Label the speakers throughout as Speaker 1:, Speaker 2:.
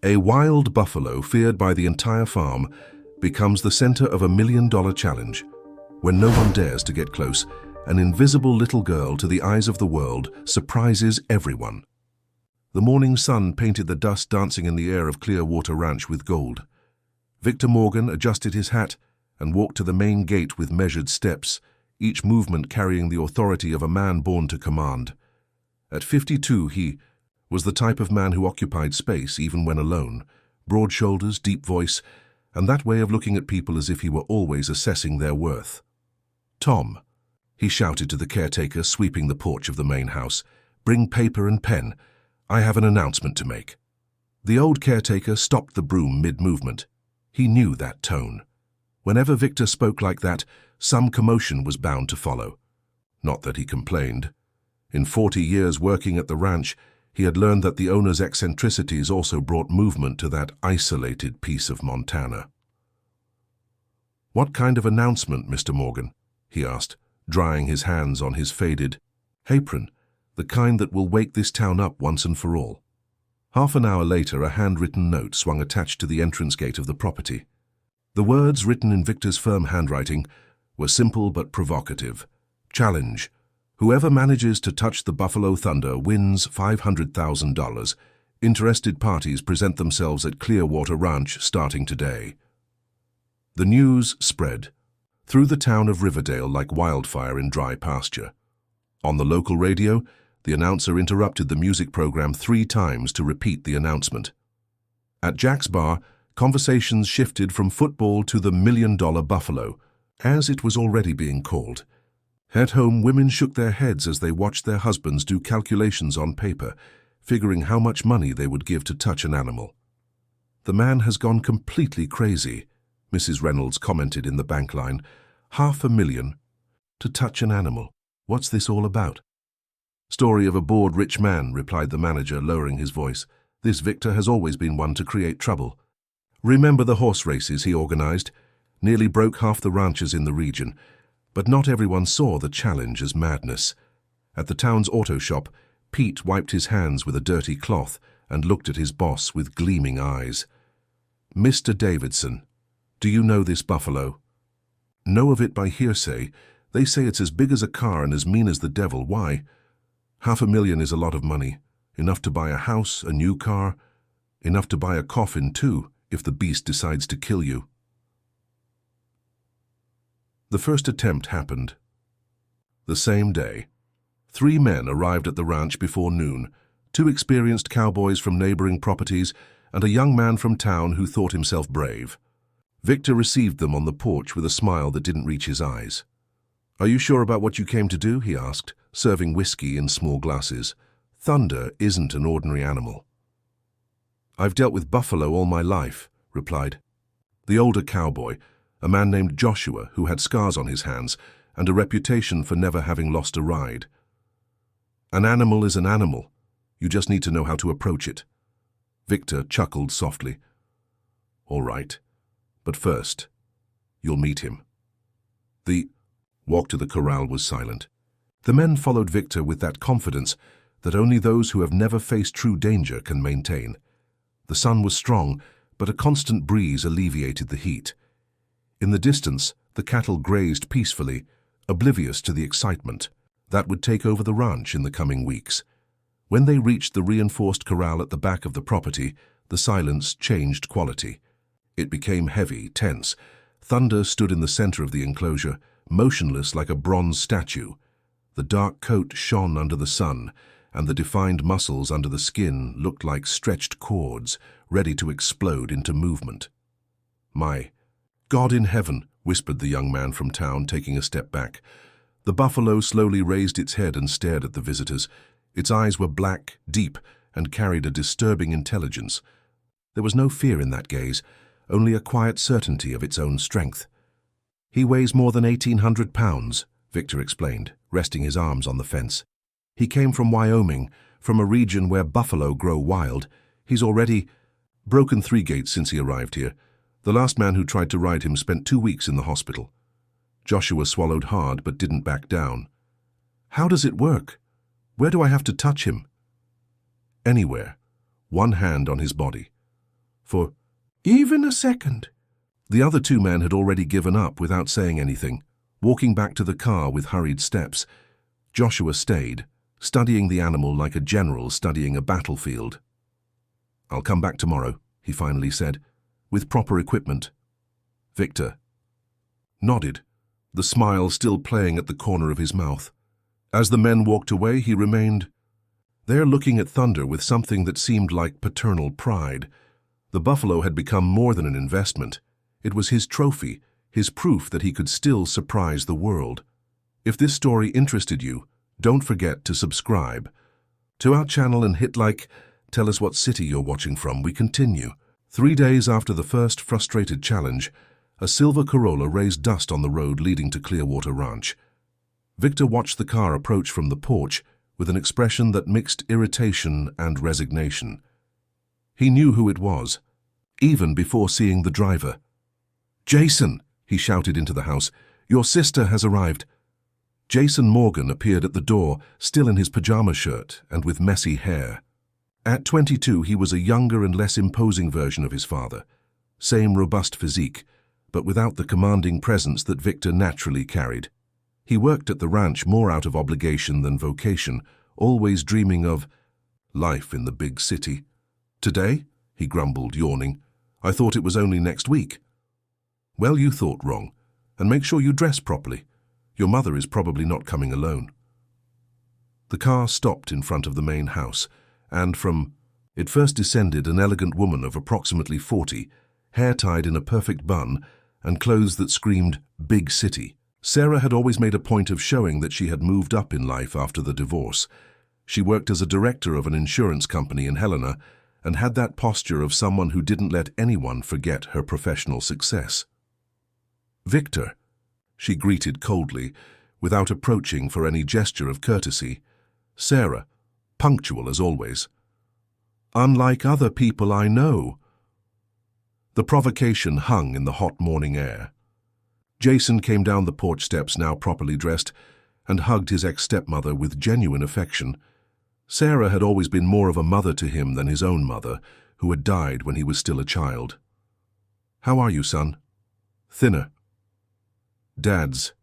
Speaker 1: A wild buffalo feared by the entire farm becomes the center of a $1 million challenge. When no one dares to get close, an invisible little girl to the eyes of the world surprises everyone. The morning sun painted the dust dancing in the air of Clearwater Ranch with gold. Victor Morgan adjusted his hat and walked to the main gate with measured steps, each movement carrying the authority of a man born to command. At 52, he was the type of man who occupied space even when alone, broad shoulders, deep voice, and that way of looking at people as if he were always assessing their worth. "Tom," he shouted to the caretaker sweeping the porch of the main house, "bring paper and pen. I have an announcement to make." The old caretaker stopped the broom mid-movement. He knew that tone. Whenever Victor spoke like that, some commotion was bound to follow. Not that he complained. In 40 years working at the ranch, he had learned that the owner's eccentricities also brought movement to that isolated piece of Montana. "What kind of announcement, Mr. Morgan?" he asked, drying his hands on his faded apron, the kind that will wake this town up once and for all. Half an hour later, a handwritten note swung attached to the entrance gate of the property. The words, written in Victor's firm handwriting, were simple but provocative. Challenge. Whoever manages to touch the Buffalo Thunder wins $500,000. Interested parties present themselves at Clearwater Ranch starting today. The news spread through the town of Riverdale like wildfire in dry pasture. On the local radio, the announcer interrupted the music program 3 times to repeat the announcement. At Jack's Bar, conversations shifted from football to the $1 million Buffalo, as it was already being called. At home, women shook their heads as they watched their husbands do calculations on paper, figuring how much money they would give to touch an animal. "The man has gone completely crazy," Mrs. Reynolds commented in the bank line. $500,000 to touch an animal. What's this all about?" "Story of a bored rich man," replied the manager, lowering his voice. "This Victor has always been one to create trouble. Remember the horse races he organized? Nearly broke half the ranchers in the region. But not everyone saw the challenge as madness. At the town's auto shop, Pete wiped his hands with a dirty cloth and looked at his boss with gleaming eyes. "Mr. Davidson, do you know this buffalo?" "Know of it by hearsay. They say it's as big as a car and as mean as the devil. Why?" $500,000 is a lot of money. Enough to buy a house, a new car, enough to buy a coffin too, if the beast decides to kill you." The first attempt happened. The same day, 3 men arrived at the ranch before noon, 2 experienced cowboys from neighboring properties and a young man from town who thought himself brave. Victor received them on the porch with a smile that didn't reach his eyes. "Are you sure about what you came to do?" he asked, serving whiskey in small glasses. "Thunder isn't an ordinary animal." "I've dealt with buffalo all my life," replied the older cowboy, a man named Joshua who had scars on his hands and a reputation for never having lost a ride. "An animal is an animal. You just need to know how to approach it." Victor chuckled softly. "All right, but first, you'll meet him." The walk to the corral was silent. The men followed Victor with that confidence that only those who have never faced true danger can maintain. The sun was strong, but a constant breeze alleviated the heat. In the distance, the cattle grazed peacefully, oblivious to the excitement that would take over the ranch in the coming weeks. When they reached the reinforced corral at the back of the property, the silence changed quality. It became heavy, tense. Thunder stood in the center of the enclosure, motionless like a bronze statue. The dark coat shone under the sun, and the defined muscles under the skin looked like stretched cords, ready to explode into movement. "My God in heaven," whispered the young man from town, taking a step back. The buffalo slowly raised its head and stared at the visitors. Its eyes were black, deep, and carried a disturbing intelligence. There was no fear in that gaze, only a quiet certainty of its own strength. "He weighs more than 1,800 pounds, Victor explained, resting his arms on the fence. "He came from Wyoming, from a region where buffalo grow wild. He's already broken 3 gates since he arrived here. The last man who tried to ride him spent 2 weeks in the hospital." Joshua swallowed hard but didn't back down. "How does it work? Where do I have to touch him?" "Anywhere. 1 hand on his body. For even a second. The other two men had already given up without saying anything, walking back to the car with hurried steps. Joshua stayed, studying the animal like a general studying a battlefield. "I'll come back tomorrow," he finally said, "with proper equipment." Victor nodded, the smile still playing at the corner of his mouth. As the men walked away, he remained there looking at Thunder with something that seemed like paternal pride. The buffalo had become more than an investment. It was his trophy, his proof that he could still surprise the world. If this story interested you, don't forget to subscribe to our channel and hit like. Tell us what city you're watching from. We continue. 3 days after the first frustrated challenge, a silver Corolla raised dust on the road leading to Clearwater Ranch. Victor watched the car approach from the porch with an expression that mixed irritation and resignation. He knew who it was, even before seeing the driver. "Jason," he shouted into the house, "your sister has arrived." Jason Morgan appeared at the door, still in his pajama shirt and with messy hair. At 22, he was a younger and less imposing version of his father. Same robust physique, but without the commanding presence that Victor naturally carried. He worked at the ranch more out of obligation than vocation, always dreaming of life in the big city. "Today?" he grumbled, yawning. "I thought it was only next week." "Well, you thought wrong. And make sure you dress properly. Your mother is probably not coming alone." The car stopped in front of the main house, and from it first descended an elegant woman of approximately 40, hair tied in a perfect bun, and clothes that screamed big city. Sarah had always made a point of showing that she had moved up in life after the divorce. She worked as a director of an insurance company in Helena and had that posture of someone who didn't let anyone forget her professional success. "Victor," she greeted coldly, without approaching for any gesture of courtesy. Sarah, punctual as always. "Unlike other people I know." The provocation hung in the hot morning air. Jason came down the porch steps, now properly dressed, and hugged his ex-stepmother with genuine affection. Sarah had always been more of a mother to him than his own mother, who had died when he was still a child. "How are you, son?" "Thinner." "Dad's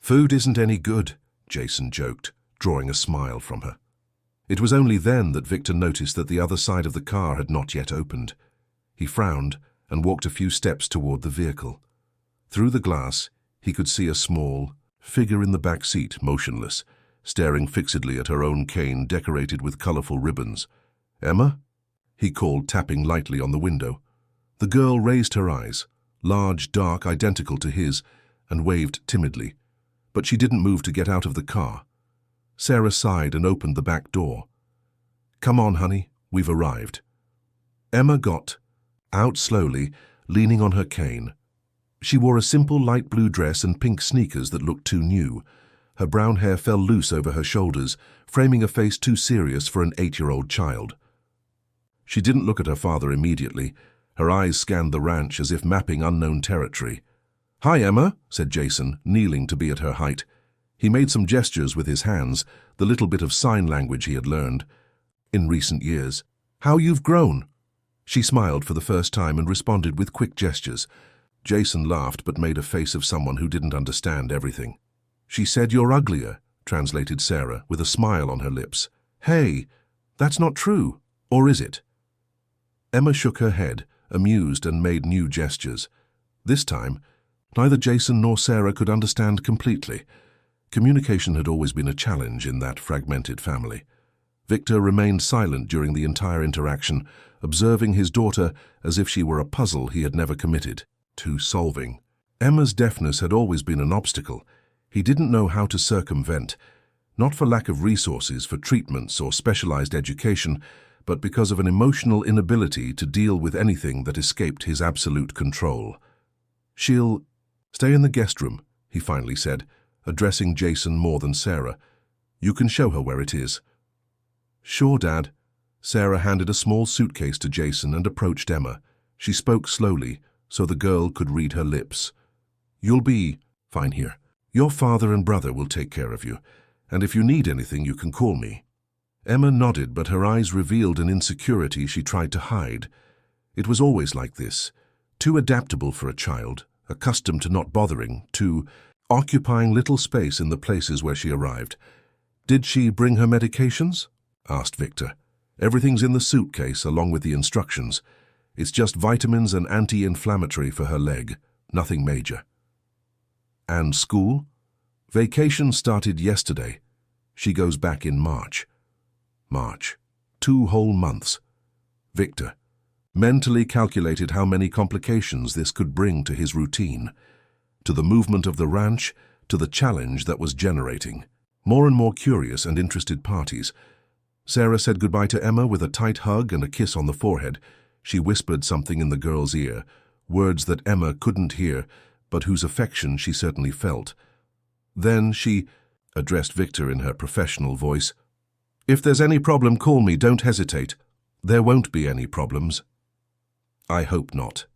Speaker 1: food isn't any good," Jason joked, drawing a smile from her. It was only then that Victor noticed that the other side of the car had not yet opened. He frowned and walked a few steps toward the vehicle. Through the glass, he could see a small figure in the back seat, motionless, staring fixedly at her own cane decorated with colorful ribbons. "Emma?" he called, tapping lightly on the window. The girl raised her eyes, large, dark, identical to his, and waved timidly. But she didn't move to get out of the car. Sarah sighed and opened the back door. "Come on, honey, we've arrived." Emma got out slowly, leaning on her cane. She wore a simple light blue dress and pink sneakers that looked too new. Her brown hair fell loose over her shoulders, framing a face too serious for an 8-year-old child. She didn't look at her father immediately. Her eyes scanned the ranch as if mapping unknown territory. "Hi, Emma," said Jason, kneeling to be at her height. He made some gestures with his hands, the little bit of sign language he had learned in recent years. "How you've grown." She smiled for the first time and responded with quick gestures. Jason laughed but made a face of someone who didn't understand everything. "She said you're uglier," translated Sarah, with a smile on her lips. "Hey, that's not true, or is it?" Emma shook her head, amused, and made new gestures. This time, neither Jason nor Sarah could understand completely. Communication had always been a challenge in that fragmented family. Victor remained silent during the entire interaction, observing his daughter as if she were a puzzle he had never committed to solving. Emma's deafness had always been an obstacle. He didn't know how to circumvent, not for lack of resources for treatments or specialized education, but because of an emotional inability to deal with anything that escaped his absolute control. "She'll stay in the guest room," he finally said, addressing Jason more than Sarah. "You can show her where it is." "Sure, Dad." Sarah handed a small suitcase to Jason and approached Emma. She spoke slowly, so the girl could read her lips. "You'll be fine here. Your father and brother will take care of you, and if you need anything, you can call me." Emma nodded, but her eyes revealed an insecurity she tried to hide. It was always like this, too adaptable for a child, accustomed to not bothering, to occupying little space in the places where she arrived. "Did she bring her medications?" asked Victor. "Everything's in the suitcase along with the instructions. It's just vitamins and anti-inflammatory for her leg, nothing major." "And school?" "Vacation started yesterday. She goes back in March." March. 2 whole months. Victor mentally calculated how many complications this could bring to his routine, to the movement of the ranch, to the challenge that was generating. More and more curious and interested parties. Sarah said goodbye to Emma with a tight hug and a kiss on the forehead. She whispered something in the girl's ear, words that Emma couldn't hear, but whose affection she certainly felt. Then she addressed Victor in her professional voice. "If there's any problem, call me, don't hesitate." "There won't be any problems." "I hope not."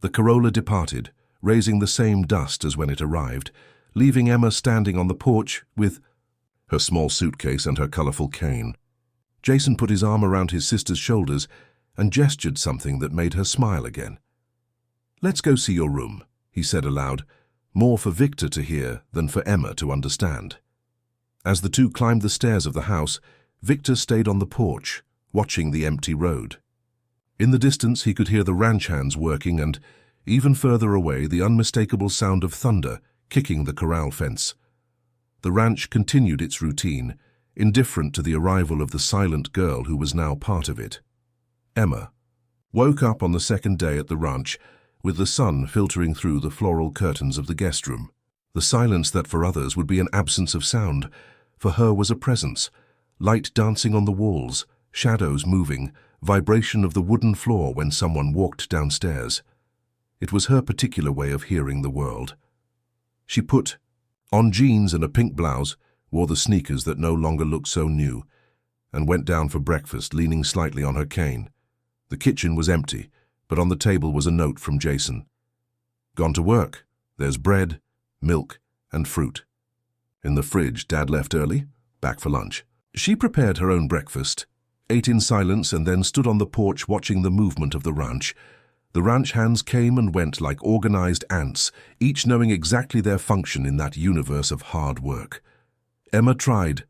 Speaker 1: The Corolla departed, raising the same dust as when it arrived, leaving Emma standing on the porch with her small suitcase and her colorful cane. Jason put his arm around his sister's shoulders and gestured something that made her smile again. "Let's go see your room," he said aloud, more for Victor to hear than for Emma to understand. As the two climbed the stairs of the house, Victor stayed on the porch, watching the empty road. In the distance he could hear the ranch hands working and, even further away, the unmistakable sound of thunder kicking the corral fence. The ranch continued its routine, indifferent to the arrival of the silent girl who was now part of it. Emma woke up on the second day at the ranch with the sun filtering through the floral curtains of the guest room. The silence that for others would be an absence of sound, for her was a presence, light dancing on the walls, shadows moving, vibration of the wooden floor when someone walked downstairs. It was her particular way of hearing the world. She put on jeans and a pink blouse, wore the sneakers that no longer looked so new, and went down for breakfast, leaning slightly on her cane. The kitchen was empty, but on the table was a note from Jason. "Gone to work. There's bread, milk, and fruit. In the fridge, Dad left early, back for lunch." She prepared her own breakfast, ate in silence, and then stood on the porch watching the movement of the ranch. The ranch hands came and went like organized ants, each knowing exactly their function in that universe of hard work. Emma tried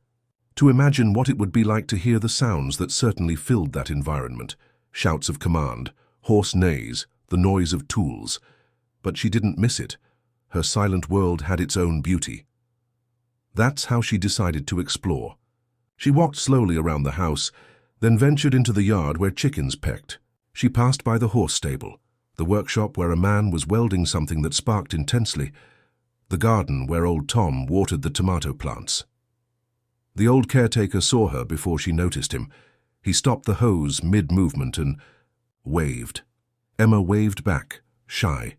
Speaker 1: to imagine what it would be like to hear the sounds that certainly filled that environment, shouts of command, hoarse neighs, the noise of tools. But she didn't miss it. Her silent world had its own beauty. That's how she decided to explore. She walked slowly around the house, then ventured into the yard where chickens pecked. She passed by the horse stable, the workshop where a man was welding something that sparked intensely, the garden where old Tom watered the tomato plants. The old caretaker saw her before she noticed him. He stopped the hose mid-movement and waved. Emma waved back, shy.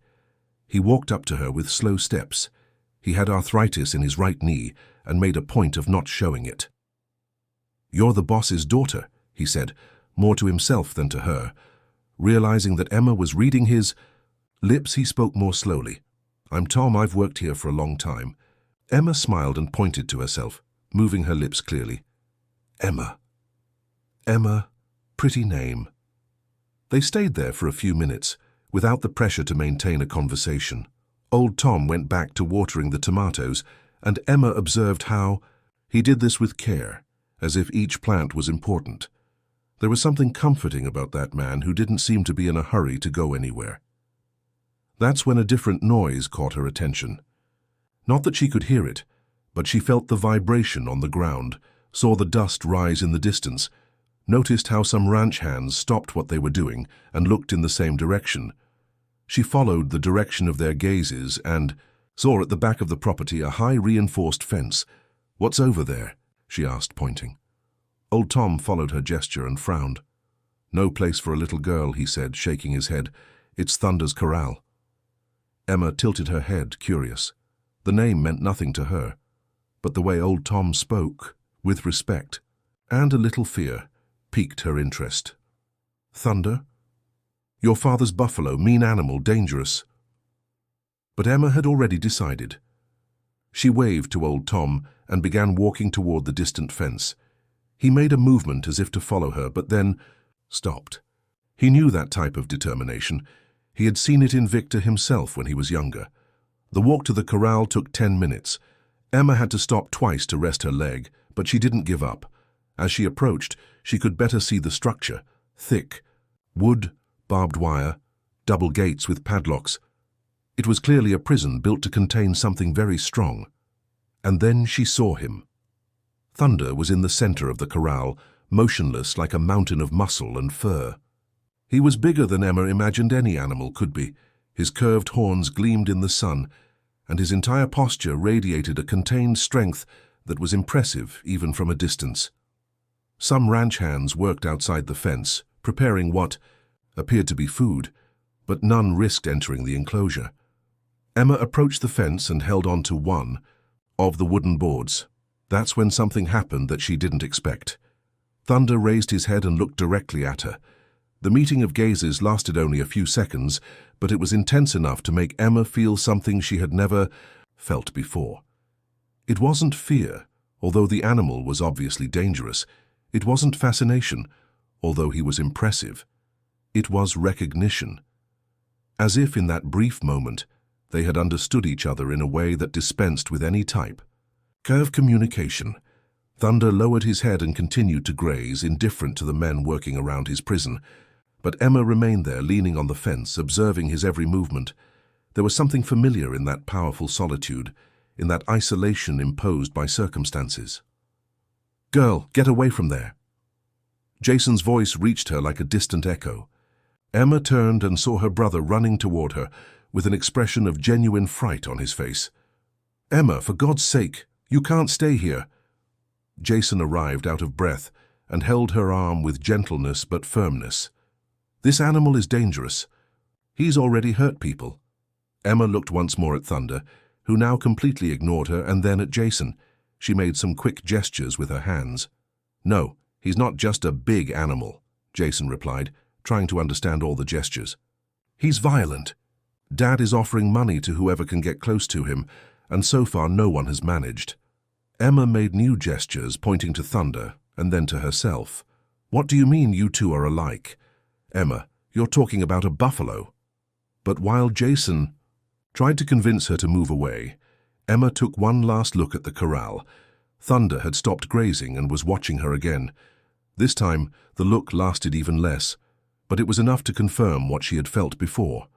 Speaker 1: He walked up to her with slow steps. He had arthritis in his right knee and made a point of not showing it. "You're the boss's daughter," he said, more to himself than to her. Realizing that Emma was reading his lips, he spoke more slowly. "I'm Tom. I've worked here for a long time." Emma smiled and pointed to herself, moving her lips clearly. "Emma. Emma, pretty name." They stayed there for a few minutes, without the pressure to maintain a conversation. Old Tom went back to watering the tomatoes, and Emma observed how he did this with care, as if each plant was important. There was something comforting about that man who didn't seem to be in a hurry to go anywhere. That's when a different noise caught her attention. Not that she could hear it, but she felt the vibration on the ground, saw the dust rise in the distance, noticed how some ranch hands stopped what they were doing and looked in the same direction. She followed the direction of their gazes and saw at the back of the property a high reinforced fence. "What's over there?" she asked, pointing. Old Tom followed her gesture and frowned. "No place for a little girl," he said, shaking his head. "It's Thunder's Corral." Emma tilted her head, curious. The name meant nothing to her, but the way old Tom spoke, with respect, and a little fear, piqued her interest. "Thunder? Your father's buffalo, mean animal, dangerous." But Emma had already decided. She waved to old Tom and began walking toward the distant fence. He made a movement as if to follow her, but then stopped. He knew that type of determination. He had seen it in Victor himself when he was younger. The walk to the corral took 10 minutes. Emma had to stop twice to rest her leg, but she didn't give up. As she approached, she could better see the structure. Thick. Wood, barbed wire, double gates with padlocks. It was clearly a prison built to contain something very strong. And then she saw him. Thunder was in the center of the corral, motionless like a mountain of muscle and fur. He was bigger than Emma imagined any animal could be. His curved horns gleamed in the sun, and his entire posture radiated a contained strength that was impressive even from a distance. Some ranch hands worked outside the fence, preparing what appeared to be food, but none risked entering the enclosure. Emma approached the fence and held on to one of the wooden boards. That's when something happened that she didn't expect. Thunder raised his head and looked directly at her. The meeting of gazes lasted only a few seconds, but it was intense enough to make Emma feel something she had never felt before. It wasn't fear, although the animal was obviously dangerous. It wasn't fascination, although he was impressive. It was recognition. As if in that brief moment, they had understood each other in a way that dispensed with any type. Curve communication. Thunder lowered his head and continued to graze, indifferent to the men working around his prison. But Emma remained there, leaning on the fence, observing his every movement. There was something familiar in that powerful solitude, in that isolation imposed by circumstances. "Girl, get away from there." Jason's voice reached her like a distant echo. Emma turned and saw her brother running toward her, with an expression of genuine fright on his face. "Emma, for God's sake, you can't stay here." Jason arrived out of breath and held her arm with gentleness but firmness. "This animal is dangerous. He's already hurt people." Emma looked once more at Thunder, who now completely ignored her, and then at Jason. She made some quick gestures with her hands. "No, he's not just a big animal," Jason replied, trying to understand all the gestures. "He's violent. Dad is offering money to whoever can get close to him, and so far no one has managed." Emma made new gestures, pointing to Thunder, and then to herself. "What do you mean you two are alike?" "Emma, you're talking about a buffalo." But while Jason tried to convince her to move away, Emma took one last look at the corral. Thunder had stopped grazing and was watching her again. This time, the look lasted even less, but it was enough to confirm what she had felt before.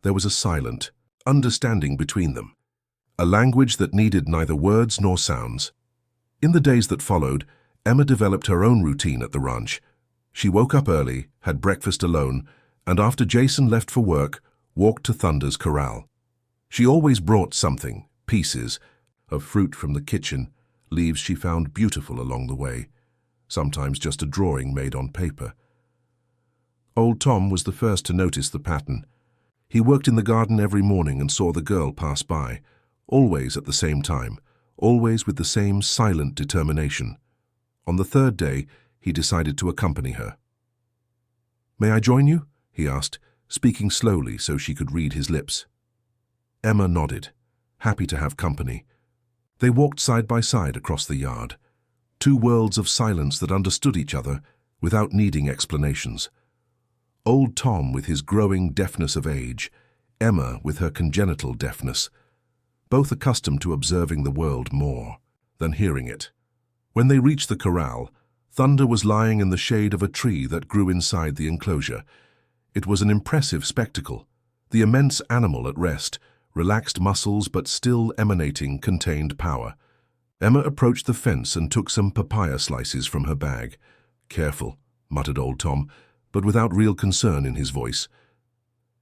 Speaker 1: There was a silent understanding between them, a language that needed neither words nor sounds. In the days that followed, Emma developed her own routine at the ranch. She woke up early, had breakfast alone, and after Jason left for work, walked to Thunder's corral. She always brought something, pieces of fruit from the kitchen, leaves she found beautiful along the way, sometimes just a drawing made on paper. Old Tom was the first to notice the pattern. He worked in the garden every morning and saw the girl pass by, always at the same time, always with the same silent determination. On the third day, he decided to accompany her. "May I join you?" he asked, speaking slowly so she could read his lips. Emma nodded, happy to have company. They walked side by side across the yard, two worlds of silence that understood each other without needing explanations. Old Tom with his growing deafness of age, Emma with her congenital deafness, both accustomed to observing the world more than hearing it. When they reached the corral, Thunder was lying in the shade of a tree that grew inside the enclosure. It was an impressive spectacle, the immense animal at rest, relaxed muscles but still emanating contained power. Emma approached the fence and took some papaya slices from her bag. "Careful," muttered Old Tom, but without real concern in his voice.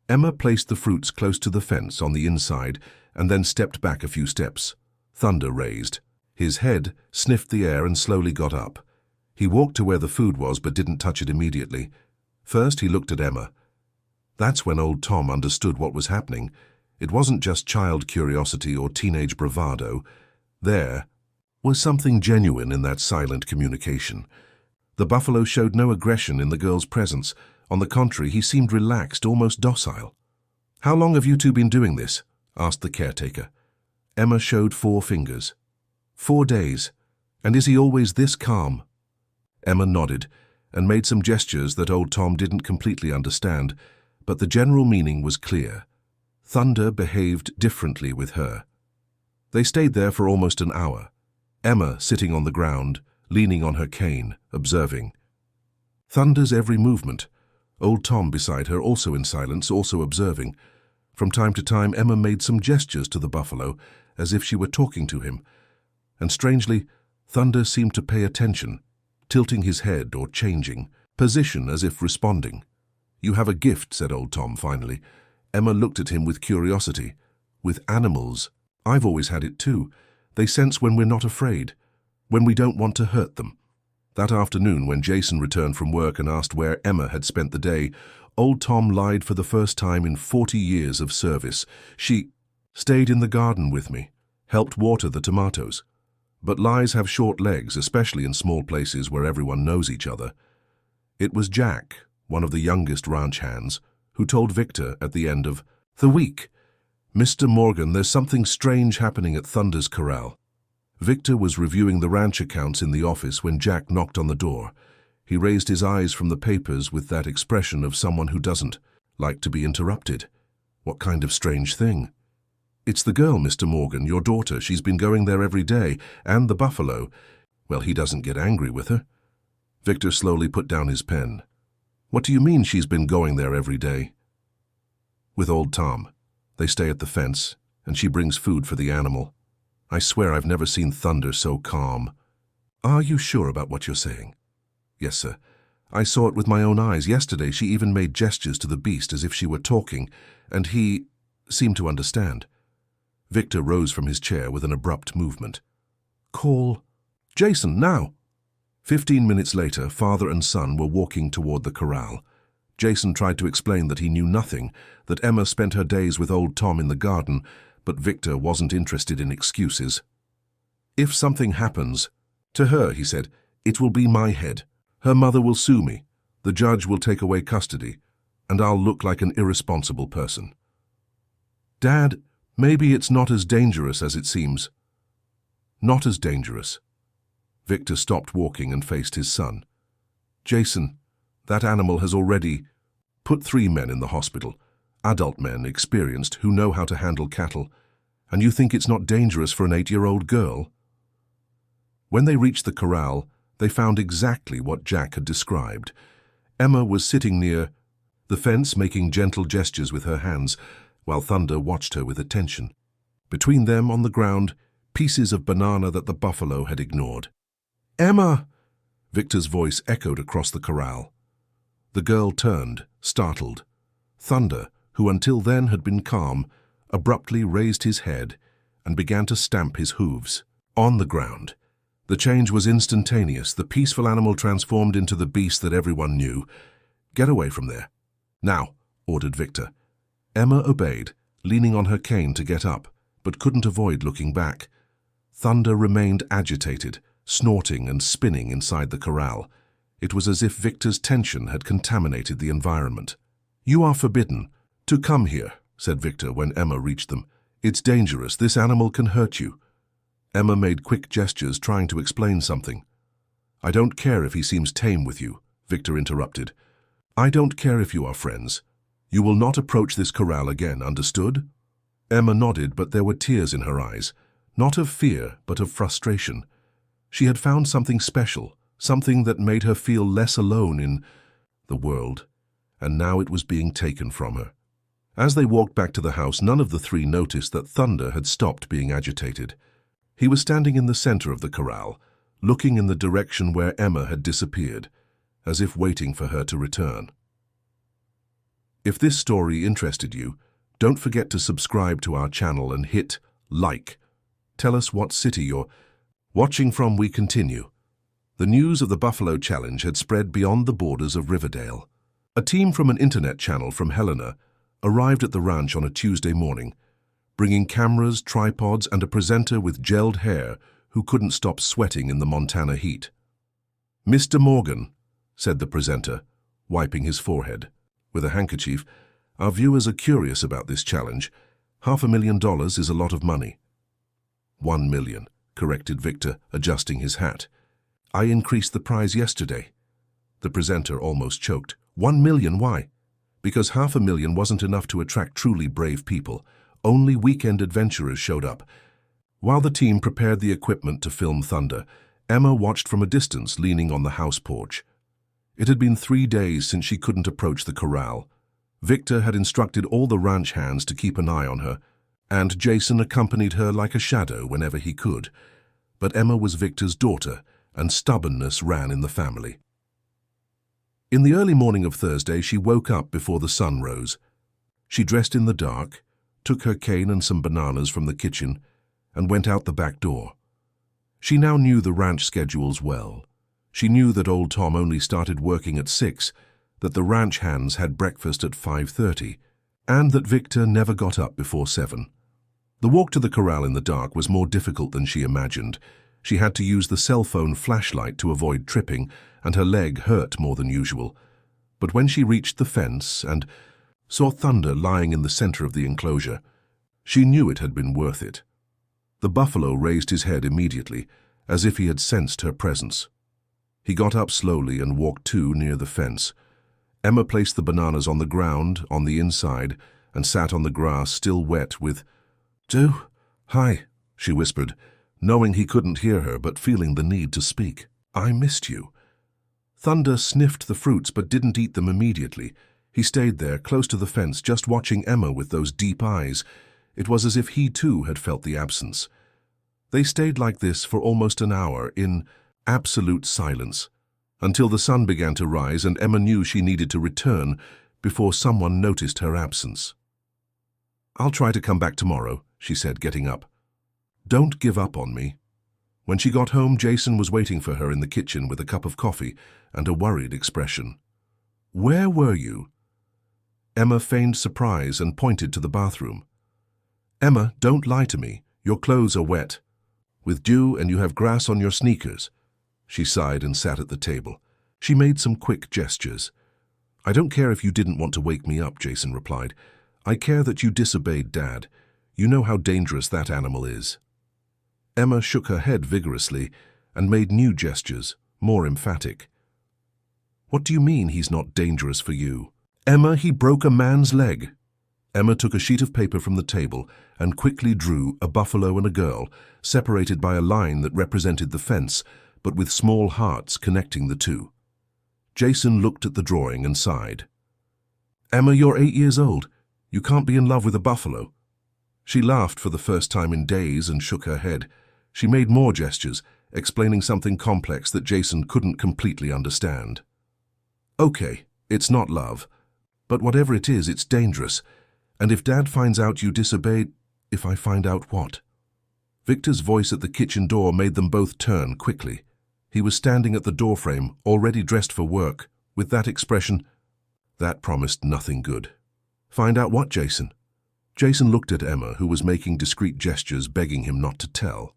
Speaker 1: Emma placed the fruits close to the fence on the inside and then stepped back a few steps. Thunder raised. His head sniffed the air and slowly got up. He walked to where the food was but didn't touch it immediately. First he looked at Emma. That's when Old Tom understood what was happening. It wasn't just child curiosity or teenage bravado. There was something genuine in that silent communication. The buffalo showed no aggression in the girl's presence. On the contrary, he seemed relaxed, almost docile. "How long have you two been doing this?" asked the caretaker. Emma showed 4 fingers. 4 days. "And is he always this calm?" Emma nodded, and made some gestures that old Tom didn't completely understand, but the general meaning was clear. Thunder behaved differently with her. They stayed there for almost an hour, Emma sitting on the ground, leaning on her cane, observing. Thunder's every movement, old Tom beside her also in silence, also observing. From time to time Emma made some gestures to the buffalo, as if she were talking to him, and strangely, Thunder seemed to pay attention, tilting his head or changing position as if responding. "You have a gift," said old Tom finally. Emma looked at him with curiosity. "With animals, I've always had it too. They sense when we're not afraid, when we don't want to hurt them." That afternoon, when Jason returned from work and asked where Emma had spent the day, old Tom lied for the first time in 40 years of service. "She stayed in the garden with me, helped water the tomatoes." But lies have short legs, especially in small places where everyone knows each other. It was Jack, one of the youngest ranch hands, who told Victor at the end of the week, "Mr. Morgan, there's something strange happening at Thunder's Corral." Victor was reviewing the ranch accounts in the office when Jack knocked on the door. He raised his eyes from the papers with that expression of someone who doesn't like to be interrupted. "What kind of strange thing?" "It's the girl, Mr. Morgan, your daughter. She's been going there every day, and the buffalo. Well, he doesn't get angry with her." Victor slowly put down his pen. "What do you mean she's been going there every day?" "With old Tom. They stay at the fence, and she brings food for the animal. I swear I've never seen Thunder so calm." "Are you sure about what you're saying?" "Yes, sir. I saw it with my own eyes. Yesterday she even made gestures to the beast as if she were talking, and he seemed to understand." Victor rose from his chair with an abrupt movement. "Call Jason, now!" 15 minutes later, father and son were walking toward the corral. Jason tried to explain that he knew nothing, that Emma spent her days with old Tom in the garden, but Victor wasn't interested in excuses. "If something happens to her," he said, "it will be my head. Her mother will sue me. The judge will take away custody, and I'll look like an irresponsible person." "Dad, maybe it's not as dangerous as it seems." "Not as dangerous." Victor stopped walking and faced his son. "Jason, that animal has already put 3 men in the hospital, adult men, experienced, who know how to handle cattle, and you think it's not dangerous for an 8-year-old girl?" When they reached the corral, they found exactly what Jack had described. Emma was sitting near the fence, making gentle gestures with her hands, while Thunder watched her with attention. Between them, on the ground, pieces of banana that the buffalo had ignored. "Emma!" Victor's voice echoed across the corral. The girl turned, startled. Thunder, who until then had been calm, abruptly raised his head and began to stamp his hooves on the ground. The change was instantaneous. The peaceful animal transformed into the beast that everyone knew. "Get away from there." "Now," ordered Victor. Emma obeyed, leaning on her cane to get up, but couldn't avoid looking back. Thunder remained agitated, snorting and spinning inside the corral. It was as if Victor's tension had contaminated the environment. "You are forbidden to come here," said Victor when Emma reached them. "It's dangerous. This animal can hurt you." Emma made quick gestures, trying to explain something. "I don't care if he seems tame with you," Victor interrupted. "I don't care if you are friends. You will not approach this corral again, understood?" Emma nodded, but there were tears in her eyes, not of fear, but of frustration. She had found something special, something that made her feel less alone in the world, and now it was being taken from her. As they walked back to the house, none of the 3 noticed that Thunder had stopped being agitated. He was standing in the center of the corral, looking in the direction where Emma had disappeared, as if waiting for her to return. If this story interested you, don't forget to subscribe to our channel and hit like. Tell us what city you're watching from. We continue. The news of the Buffalo Challenge had spread beyond the borders of Riverdale. A team from an internet channel from Helena arrived at the ranch on a Tuesday morning, bringing cameras, tripods, and a presenter with gelled hair who couldn't stop sweating in the Montana heat. "Mr. Morgan," said the presenter, wiping his forehead with a handkerchief, "our viewers are curious about this challenge. $500,000 is a lot of money." "1 million, corrected Victor, adjusting his hat. "I increased the prize yesterday." The presenter almost choked. 1 million, why? Because 500,000 wasn't enough to attract truly brave people. Only weekend adventurers showed up. While the team prepared the equipment to film Thunder, Emma watched from a distance, leaning on the house porch. It had been 3 days since she couldn't approach the corral. Victor had instructed all the ranch hands to keep an eye on her, and Jason accompanied her like a shadow whenever he could. But Emma was Victor's daughter, and stubbornness ran in the family. In the early morning of Thursday, she woke up before the sun rose. She dressed in the dark, took her cane and some bananas from the kitchen, and went out the back door. She now knew the ranch schedules well. She knew that old Tom only started working at 6, that the ranch hands had breakfast at 5:30, and that Victor never got up before 7. The walk to the corral in the dark was more difficult than she imagined. She had to use the cell phone flashlight to avoid tripping, and her leg hurt more than usual. But when she reached the fence and saw Thunder lying in the center of the enclosure, she knew it had been worth it. The buffalo raised his head immediately, as if he had sensed her presence. He got up slowly and walked to near the fence. Emma placed the bananas on the ground, on the inside, and sat on the grass, still wet with, "Joe, hi," she whispered, knowing he couldn't hear her but feeling the need to speak. "I missed you." Thunder sniffed the fruits but didn't eat them immediately. He stayed there, close to the fence, just watching Emma with those deep eyes. It was as if he too had felt the absence. They stayed like this for almost an hour, in absolute silence, until the sun began to rise and Emma knew she needed to return before someone noticed her absence. "I'll try to come back tomorrow," she said, getting up. "Don't give up on me." When she got home, Jason was waiting for her in the kitchen with a cup of coffee and a worried expression. "Where were you?" Emma feigned surprise and pointed to the bathroom. "Emma, don't lie to me. Your clothes are wet, with dew, and you have grass on your sneakers." She sighed and sat at the table. She made some quick gestures. "I don't care if you didn't want to wake me up," Jason replied. "I care that you disobeyed Dad. You know how dangerous that animal is." Emma shook her head vigorously and made new gestures, more emphatic. "What do you mean he's not dangerous for you?" "Emma, he broke a man's leg." Emma took a sheet of paper from the table and quickly drew a buffalo and a girl, separated by a line that represented the fence, but with small hearts connecting the two. Jason looked at the drawing and sighed. "Emma, you're 8 years old. You can't be in love with a buffalo." She laughed for the first time in days and shook her head. She made more gestures, explaining something complex that Jason couldn't completely understand. "Okay, it's not love. But whatever it is, it's dangerous. And if Dad finds out you disobeyed..." "If I find out what?" Victor's voice at the kitchen door made them both turn quickly. He was standing at the doorframe, already dressed for work, with that expression. That promised nothing good. "Find out what, Jason?" Jason looked at Emma, who was making discreet gestures, begging him not to tell.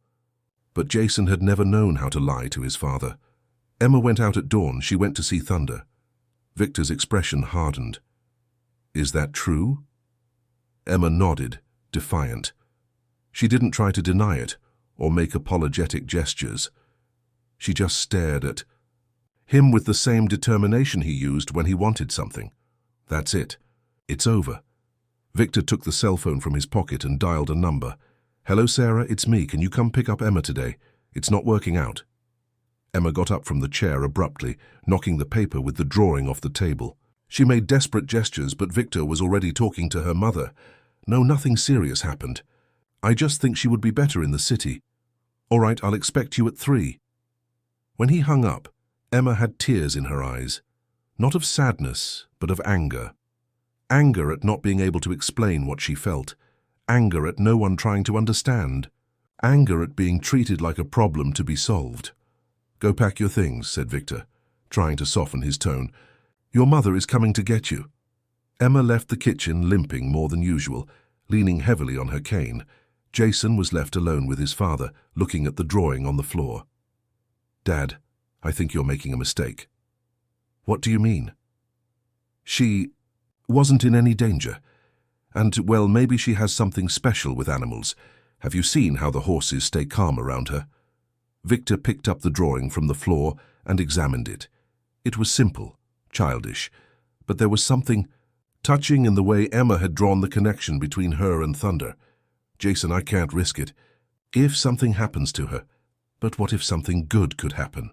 Speaker 1: But Jason had never known how to lie to his father. Emma went out at dawn. She went to see Thunder. Victor's expression hardened. "Is that true?" Emma nodded, defiant. She didn't try to deny it or make apologetic gestures. She just stared at him with the same determination he used when he wanted something. "That's it. It's over." Victor took the cell phone from his pocket and dialed a number. "Hello, Sarah, it's me. Can you come pick up Emma today? It's not working out." Emma got up from the chair abruptly, knocking the paper with the drawing off the table. She made desperate gestures, but Victor was already talking to her mother. "No, nothing serious happened. I just think she would be better in the city. All right, I'll expect you at 3. When he hung up, Emma had tears in her eyes. Not of sadness, but of anger. Anger at not being able to explain what she felt. Anger at no one trying to understand. Anger at being treated like a problem to be solved. "Go pack your things," said Victor, trying to soften his tone. "Your mother is coming to get you." Emma left the kitchen limping more than usual, leaning heavily on her cane. Jason was left alone with his father, looking at the drawing on the floor. "Dad, I think you're making a mistake." "What do you mean?" "She wasn't in any danger. And, well, maybe she has something special with animals. Have you seen how the horses stay calm around her?" Victor picked up the drawing from the floor and examined it. It was simple, childish, but there was something touching in the way Emma had drawn the connection between her and Thunder. Jason, I can't risk it. If something happens to her, but what if something good could happen?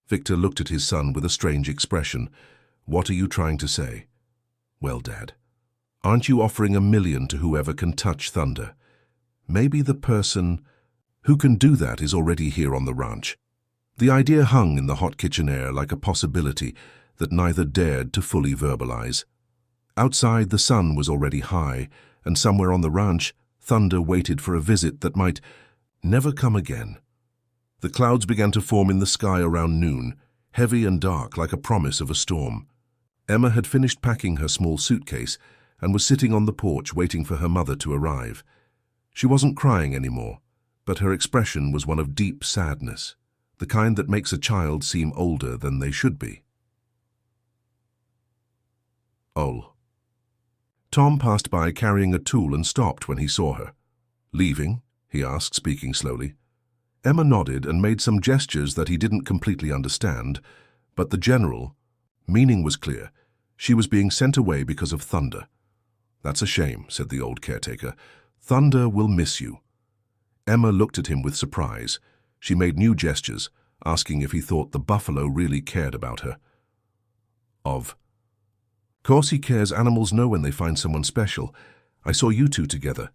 Speaker 1: Victor looked at his son with a strange expression. What are you trying to say? Well, Dad, aren't you offering $1 million to whoever can touch Thunder? Maybe the person who can do that is already here on the ranch. The idea hung in the hot kitchen air like a possibility that neither dared to fully verbalize. Outside, the sun was already high, and somewhere on the ranch, Thunder waited for a visit that might never come again. The clouds began to form in the sky around noon, heavy and dark like a promise of a storm. Emma had finished packing her small suitcase and was sitting on the porch waiting for her mother to arrive. She wasn't crying anymore, but her expression was one of deep sadness, the kind that makes a child seem older than they should be. Oh. Tom passed by carrying a tool and stopped when he saw her. Leaving? He asked, speaking slowly. Emma nodded and made some gestures that he didn't completely understand, but the general meaning was clear. She was being sent away because of Thunder. That's a shame, said the old caretaker. Thunder will miss you. Emma looked at him with surprise. She made new gestures, asking if he thought the buffalo really cared about her. Of course he cares. Animals know when they find someone special. I saw you two together.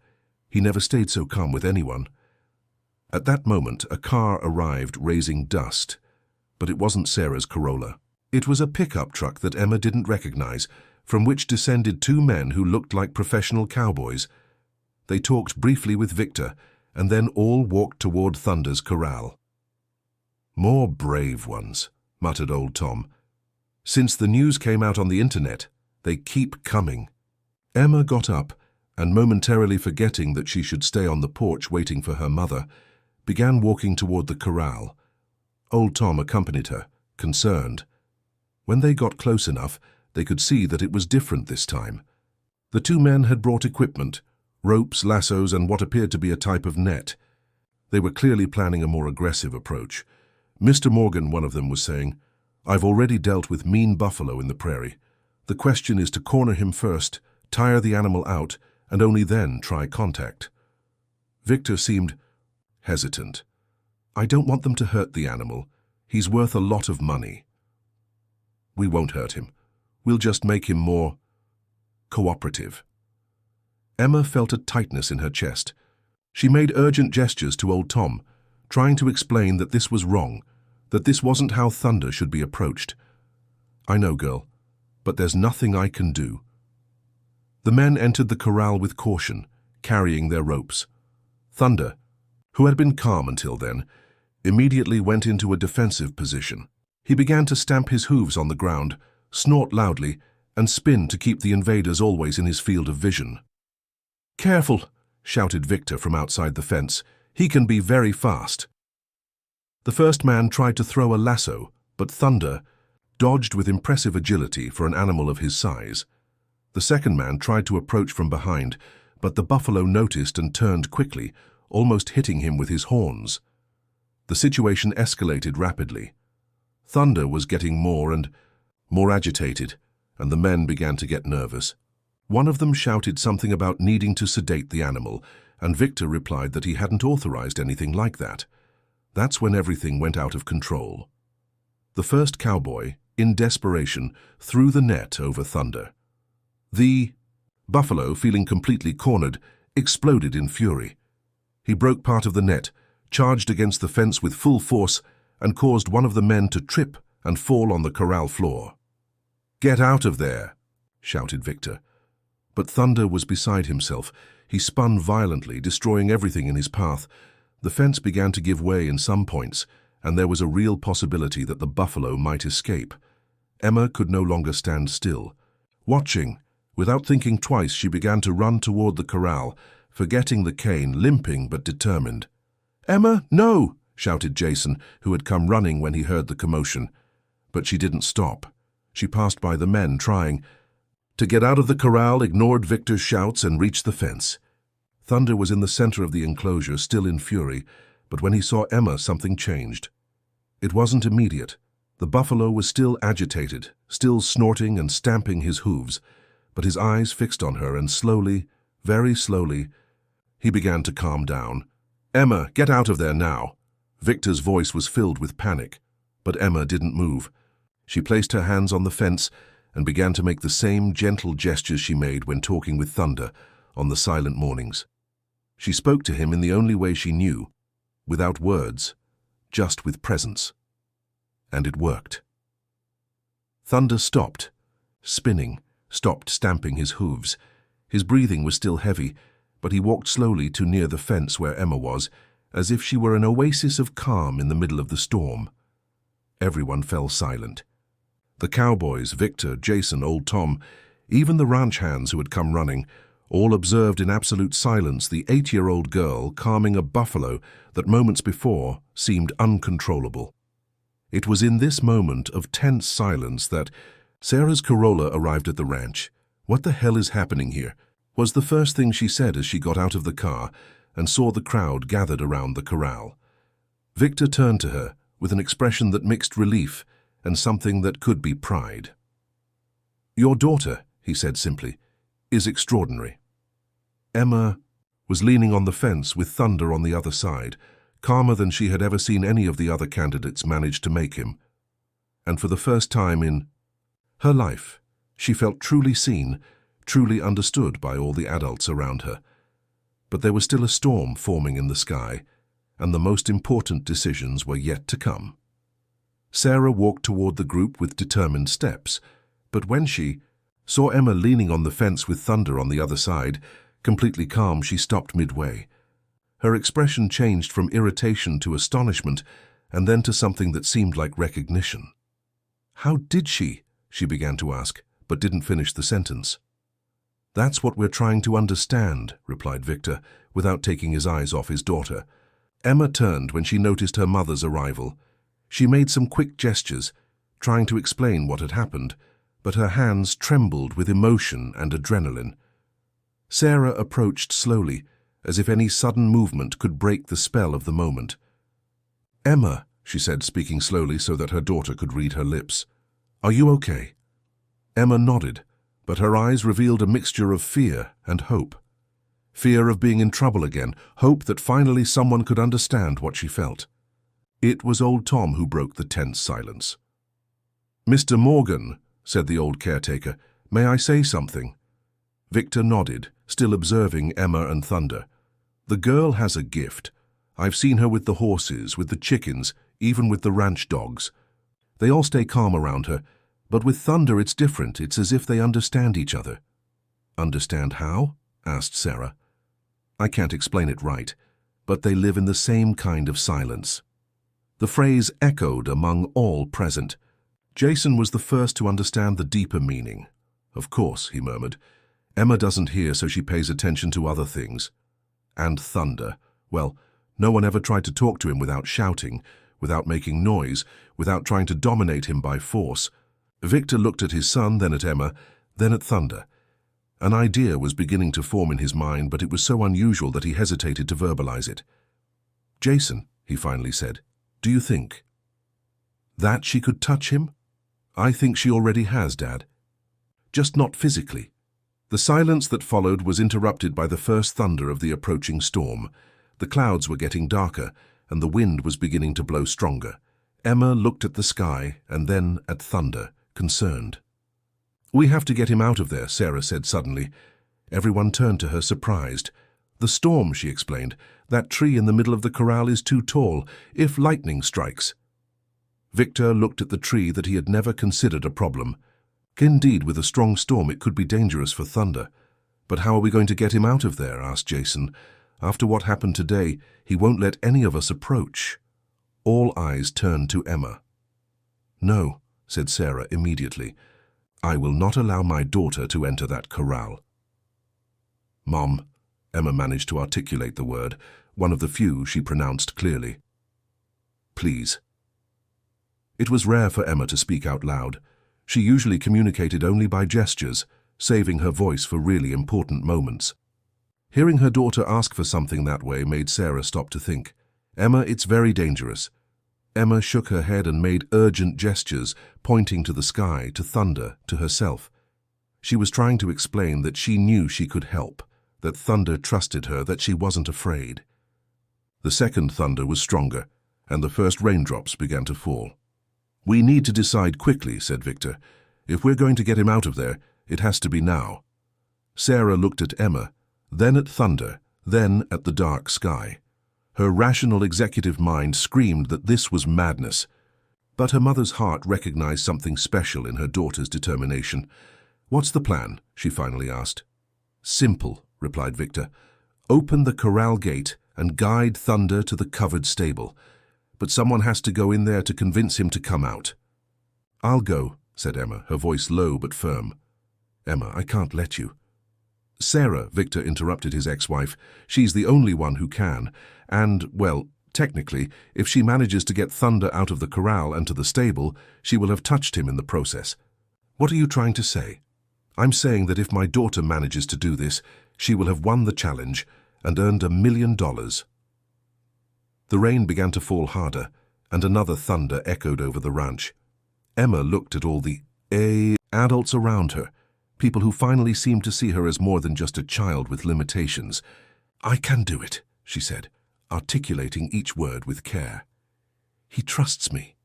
Speaker 1: He never stayed so calm with anyone. At that moment, a car arrived raising dust, but it wasn't Sarah's Corolla. It was a pickup truck that Emma didn't recognize, from which descended 2 men who looked like professional cowboys. They talked briefly with Victor, and then all walked toward Thunder's corral. More brave ones, muttered old Tom. Since the news came out on the internet, they keep coming. Emma got up, and momentarily forgetting that she should stay on the porch waiting for her mother, began walking toward the corral. Old Tom accompanied her, concerned. When they got close enough, they could see that it was different this time. The 2 men had brought equipment, ropes, lassos, and what appeared to be a type of net. They were clearly planning a more aggressive approach. Mr. Morgan, one of them, was saying, I've already dealt with mean buffalo in the prairie. The question is to corner him first, tire the animal out, and only then try contact. Victor seemed hesitant. I don't want them to hurt the animal. He's worth a lot of money. We won't hurt him. We'll just make him more cooperative. Emma felt a tightness in her chest. She made urgent gestures to old Tom, trying to explain that this was wrong, that this wasn't how Thunder should be approached. I know, girl, but there's nothing I can do. The men entered the corral with caution, carrying their ropes. Thunder, who had been calm until then, immediately went into a defensive position. He began to stamp his hooves on the ground, snort loudly, and spin to keep the invaders always in his field of vision. Careful, shouted Victor from outside the fence. He can be very fast. The first man tried to throw a lasso, but Thunder dodged with impressive agility for an animal of his size. The second man tried to approach from behind, but the buffalo noticed and turned quickly, almost hitting him with his horns. The situation escalated rapidly. Thunder was getting more and more agitated, and the men began to get nervous. One of them shouted something about needing to sedate the animal, and Victor replied that he hadn't authorized anything like that. That's when everything went out of control. The first cowboy, in desperation, threw the net over Thunder. The buffalo, feeling completely cornered, exploded in fury. He broke part of the net, charged against the fence with full force, and caused one of the men to trip and fall on the corral floor. "Get out of there!" shouted Victor. But Thunder was beside himself. He spun violently, destroying everything in his path. The fence began to give way in some points, and there was a real possibility that the buffalo might escape. Emma could no longer stand still. Watching, without thinking twice, she began to run toward the corral, forgetting the cane, limping but determined. "Emma, no!" shouted Jason, who had come running when he heard the commotion. But she didn't stop. She passed by the men, trying to get out of the corral, ignored Victor's shouts, and reached the fence. Thunder was in the center of the enclosure, still in fury, but when he saw Emma, something changed. It wasn't immediate, The buffalo was still agitated, still snorting and stamping his hooves, but his eyes fixed on her, and slowly, very slowly, he began to calm down. "Emma, get out of there now!" Victor's voice was filled with panic, but Emma didn't move. She placed her hands on the fence and began to make the same gentle gestures she made when talking with Thunder on the silent mornings. She spoke to him in the only way she knew, without words, just with presence. And it worked. Thunder stopped, spinning, stopped stamping his hooves. His breathing was still heavy, but he walked slowly to near the fence where Emma was, as if she were an oasis of calm in the middle of the storm. Everyone fell silent. The cowboys, Victor, Jason, old Tom, even the ranch hands who had come running, all observed in absolute silence the 8-year-old girl calming a buffalo that moments before seemed uncontrollable. It was in this moment of tense silence that Sarah's Corolla arrived at the ranch. "What the hell is happening here?" was the first thing she said as she got out of the car and saw the crowd gathered around the corral. Victor turned to her with an expression that mixed relief and something that could be pride. "Your daughter," he said simply, "is extraordinary." Emma was leaning on the fence with Thunder on the other side, calmer than she had ever seen any of the other candidates manage to make him. And for the first time in her life, she felt truly seen, truly understood by all the adults around her. But there was still a storm forming in the sky, and the most important decisions were yet to come. Sarah walked toward the group with determined steps, but when she saw Emma leaning on the fence with Thunder on the other side, completely calm, she stopped midway. Her expression changed from irritation to astonishment, and then to something that seemed like recognition. "How did she?" she began to ask, but didn't finish the sentence. "That's what we're trying to understand," replied Victor, without taking his eyes off his daughter. Emma turned when she noticed her mother's arrival. She made some quick gestures, trying to explain what had happened, but her hands trembled with emotion and adrenaline. Sarah approached slowly, as if any sudden movement could break the spell of the moment. "Emma," she said, speaking slowly so that her daughter could read her lips, "are you okay?" Emma nodded, but her eyes revealed a mixture of fear and hope. Fear of being in trouble again, hope that finally someone could understand what she felt. It was old Tom who broke the tense silence. "Mr. Morgan," said the old caretaker, "may I say something?" Victor nodded, still observing Emma and Thunder. "The girl has a gift. I've seen her with the horses, with the chickens, even with the ranch dogs. They all stay calm around her, but with Thunder it's different. It's as if they understand each other." "Understand how?" asked Sarah. "I can't explain it right, but they live in the same kind of silence." The phrase echoed among all present. Jason was the first to understand the deeper meaning. "Of course," he murmured. "Emma doesn't hear, so she pays attention to other things." And Thunder. Well, no one ever tried to talk to him without shouting, without making noise, without trying to dominate him by force. Victor looked at his son, then at Emma, then at Thunder. An idea was beginning to form in his mind, but it was so unusual that he hesitated to verbalize it. "Jason," he finally said, "do you think that she could touch him?" "I think she already has, Dad. Just not physically." The silence that followed was interrupted by the first thunder of the approaching storm. The clouds were getting darker, and the wind was beginning to blow stronger. Emma looked at the sky and then at Thunder, concerned. "We have to get him out of there," Sarah said suddenly. Everyone turned to her, surprised. "The storm," she explained. "That tree in the middle of the corral is too tall. If lightning strikes." Victor looked at the tree that he had never considered a problem. Indeed, with a strong storm it could be dangerous for Thunder. "But how are we going to get him out of there?" asked Jason. "After what happened today, he won't let any of us approach." All eyes turned to Emma. "No," said Sarah immediately. "I will not allow my daughter to enter that corral." "Mom," Emma managed to articulate the word, one of the few she pronounced clearly. "Please." It was rare for Emma to speak out loud. She usually communicated only by gestures, saving her voice for really important moments. Hearing her daughter ask for something that way made Sarah stop to think. "Emma, it's very dangerous." Emma shook her head and made urgent gestures, pointing to the sky, to Thunder, to herself. She was trying to explain that she knew she could help, that Thunder trusted her, that she wasn't afraid. The second thunder was stronger, and the first raindrops began to fall. "We need to decide quickly," said Victor. "If we're going to get him out of there, it has to be now." Sarah looked at Emma, then at Thunder, then at the dark sky. Her rational executive mind screamed that this was madness. But her mother's heart recognized something special in her daughter's determination. "What's the plan?" she finally asked. "Simple," replied Victor. "Open the corral gate and guide Thunder to the covered stable. But someone has to go in there to convince him to come out." "I'll go," said Emma, her voice low but firm. "Emma, I can't let you." "Sarah," Victor interrupted his ex-wife, "she's the only one who can. And, well, technically, if she manages to get Thunder out of the corral and to the stable, she will have touched him in the process." "What are you trying to say?" "I'm saying that if my daughter manages to do this, she will have won the challenge and earned $1 million. The rain began to fall harder, and another thunder echoed over the ranch. Emma looked at all the adults around her, people who finally seemed to see her as more than just a child with limitations. "I can do it," she said, articulating each word with care. "He trusts me."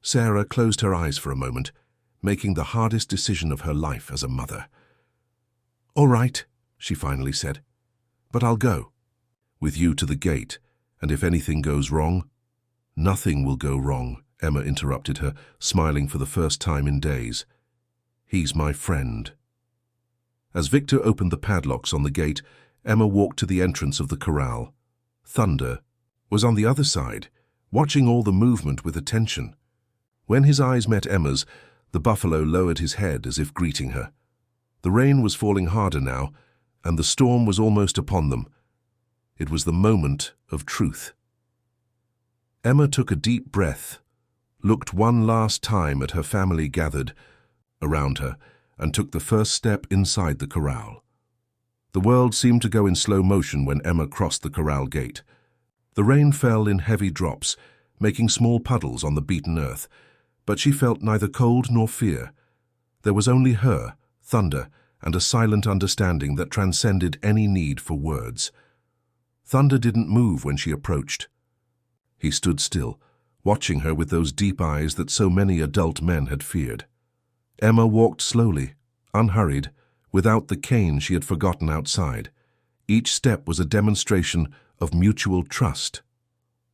Speaker 1: Sarah closed her eyes for a moment, making the hardest decision of her life as a mother. "All right," she finally said, "but I'll go. With you to the gate, and if anything goes wrong—" "Nothing will go wrong," Emma interrupted her, smiling for the first time in days. "He's my friend." As Victor opened the padlocks on the gate, Emma walked to the entrance of the corral. Thunder was on the other side, watching all the movement with attention. When his eyes met Emma's, the buffalo lowered his head as if greeting her. The rain was falling harder now, and the storm was almost upon them. It was the moment of truth. Emma took a deep breath, looked one last time at her family gathered around her, and took the first step inside the corral. The world seemed to go in slow motion when Emma crossed the corral gate. The rain fell in heavy drops, making small puddles on the beaten earth, but she felt neither cold nor fear. There was only her, Thunder, and a silent understanding that transcended any need for words. Thunder didn't move when she approached. He stood still, watching her with those deep eyes that so many adult men had feared. Emma walked slowly, unhurried, without the cane she had forgotten outside. Each step was a demonstration of mutual trust.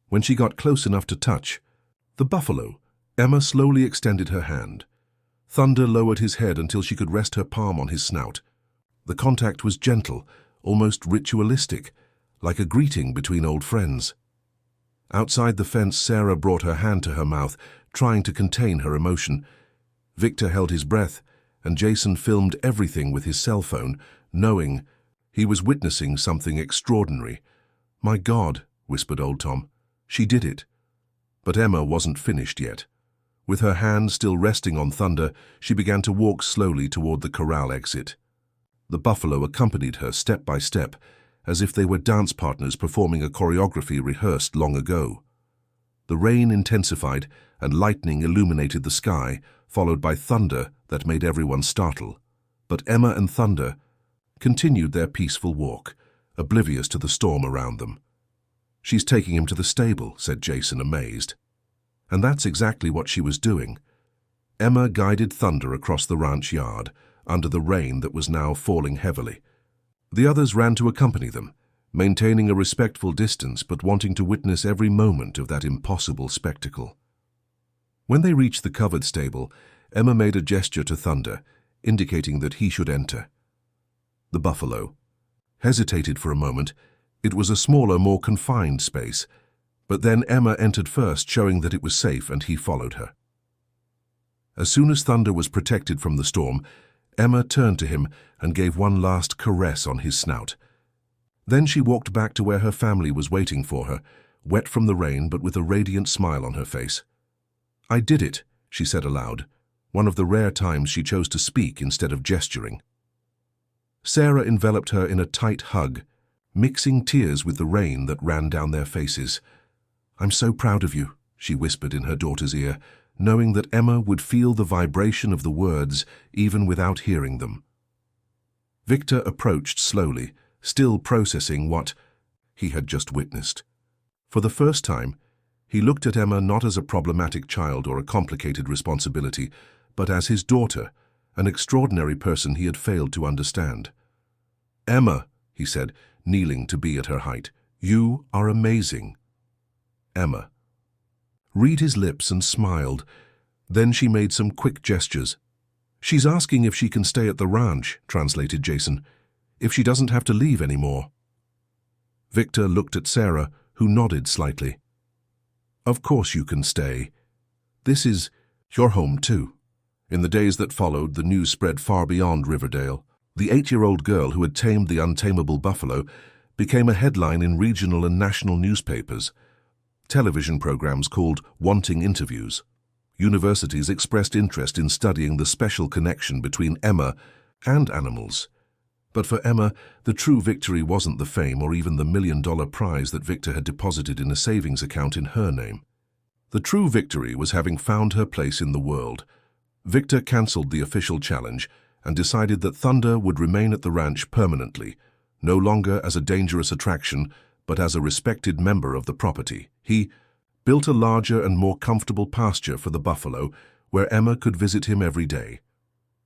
Speaker 1: When she got close enough to touch the buffalo, Emma slowly extended her hand. Thunder lowered his head until she could rest her palm on his snout. The contact was gentle, almost ritualistic, like a greeting between old friends. Outside the fence, Sarah brought her hand to her mouth, trying to contain her emotion. Victor held his breath, and Jason filmed everything with his cell phone, knowing he was witnessing something extraordinary. "My God," whispered old Tom, "she did it." But Emma wasn't finished yet. With her hand still resting on Thunder, she began to walk slowly toward the corral exit. The buffalo accompanied her step by step, as if they were dance partners performing a choreography rehearsed long ago. The rain intensified, and lightning illuminated the sky, followed by thunder that made everyone startle. But Emma and Thunder continued their peaceful walk, oblivious to the storm around them. "She's taking him to the stable," said Jason, amazed. And that's exactly what she was doing. Emma guided Thunder across the ranch yard, under the rain that was now falling heavily. The others ran to accompany them, maintaining a respectful distance but wanting to witness every moment of that impossible spectacle. When they reached the covered stable, Emma made a gesture to Thunder, indicating that he should enter. The buffalo hesitated for a moment. It was a smaller, more confined space, but then Emma entered first, showing that it was safe, and he followed her. As soon as Thunder was protected from the storm, Emma turned to him and gave one last caress on his snout. Then she walked back to where her family was waiting for her, wet from the rain but with a radiant smile on her face. "I did it," she said aloud, one of the rare times she chose to speak instead of gesturing. Sarah enveloped her in a tight hug, mixing tears with the rain that ran down their faces. "I'm so proud of you," she whispered in her daughter's ear, knowing that Emma would feel the vibration of the words even without hearing them. Victor approached slowly, still processing what he had just witnessed. For the first time, he looked at Emma not as a problematic child or a complicated responsibility, but as his daughter, an extraordinary person he had failed to understand. "Emma," he said, kneeling to be at her height, "you are amazing." Emma. Read his lips and smiled. Then she made some quick gestures. "She's asking if she can stay at the ranch," translated Jason, "if she doesn't have to leave anymore." Victor looked at Sarah, who nodded slightly. "Of course you can stay. This is your home too." In the days that followed, the news spread far beyond Riverdale. The 8-year-old girl who had tamed the untamable buffalo became a headline in regional and national newspapers. Television programs called Wanting Interviews. Universities expressed interest in studying the special connection between Emma and animals. But for Emma, the true victory wasn't the fame or even the $1 million prize that Victor had deposited in a savings account in her name. The true victory was having found her place in the world. Victor cancelled the official challenge and decided that Thunder would remain at the ranch permanently, no longer as a dangerous attraction, but as a respected member of the property. He built a larger and more comfortable pasture for the buffalo, where Emma could visit him every day.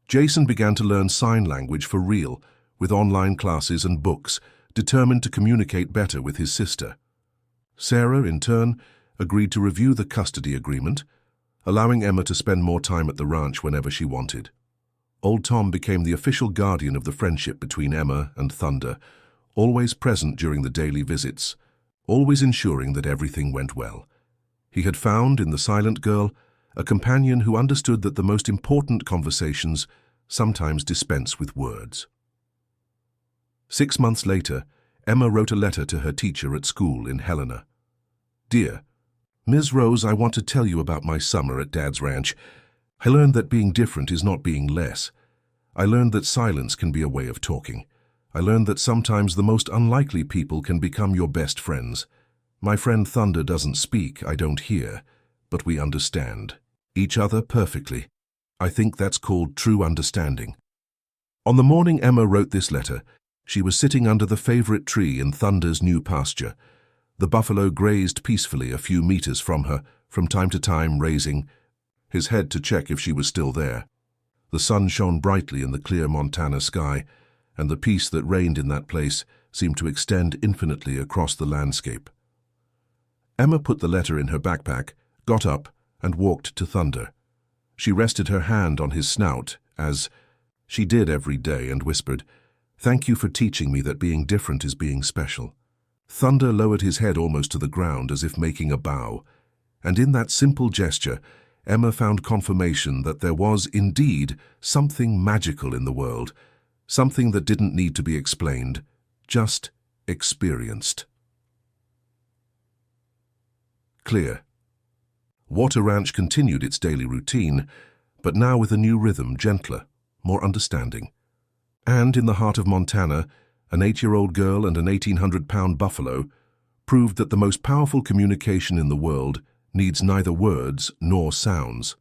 Speaker 1: Jason began to learn sign language for real, with online classes and books, determined to communicate better with his sister. Sarah, in turn, agreed to review the custody agreement, allowing Emma to spend more time at the ranch whenever she wanted. Old Tom became the official guardian of the friendship between Emma and Thunder, always present during the daily visits, always ensuring that everything went well. He had found, in the silent girl, a companion who understood that the most important conversations sometimes dispense with words. 6 months later, Emma wrote a letter to her teacher at school in Helena. "Dear Ms. Rose, I want to tell you about my summer at Dad's ranch. I learned that being different is not being less. I learned that silence can be a way of talking. I learned that sometimes the most unlikely people can become your best friends. My friend Thunder doesn't speak, I don't hear, but we understand each other perfectly. I think that's called true understanding." On the morning Emma wrote this letter, she was sitting under the favorite tree in Thunder's new pasture. The buffalo grazed peacefully a few meters from her, from time to time raising his head to check if she was still there. The sun shone brightly in the clear Montana sky, and the peace that reigned in that place seemed to extend infinitely across the landscape. Emma put the letter in her backpack, got up, and walked to Thunder. She rested her hand on his snout, as she did every day, and whispered, "Thank you for teaching me that being different is being special." Thunder lowered his head almost to the ground as if making a bow, and in that simple gesture, Emma found confirmation that there was indeed something magical in the world, something that didn't need to be explained, just experienced. Clear. Water Ranch continued its daily routine, but now with a new rhythm, gentler, more understanding. And in the heart of Montana, an 8-year-old girl and an 1,800-pound buffalo proved that the most powerful communication in the world needs neither words nor sounds.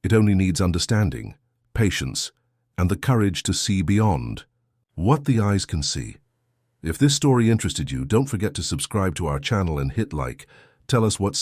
Speaker 1: It only needs understanding, patience, and the courage to see beyond what the eyes can see. If this story interested you, don't forget to subscribe to our channel and hit like. Tell us what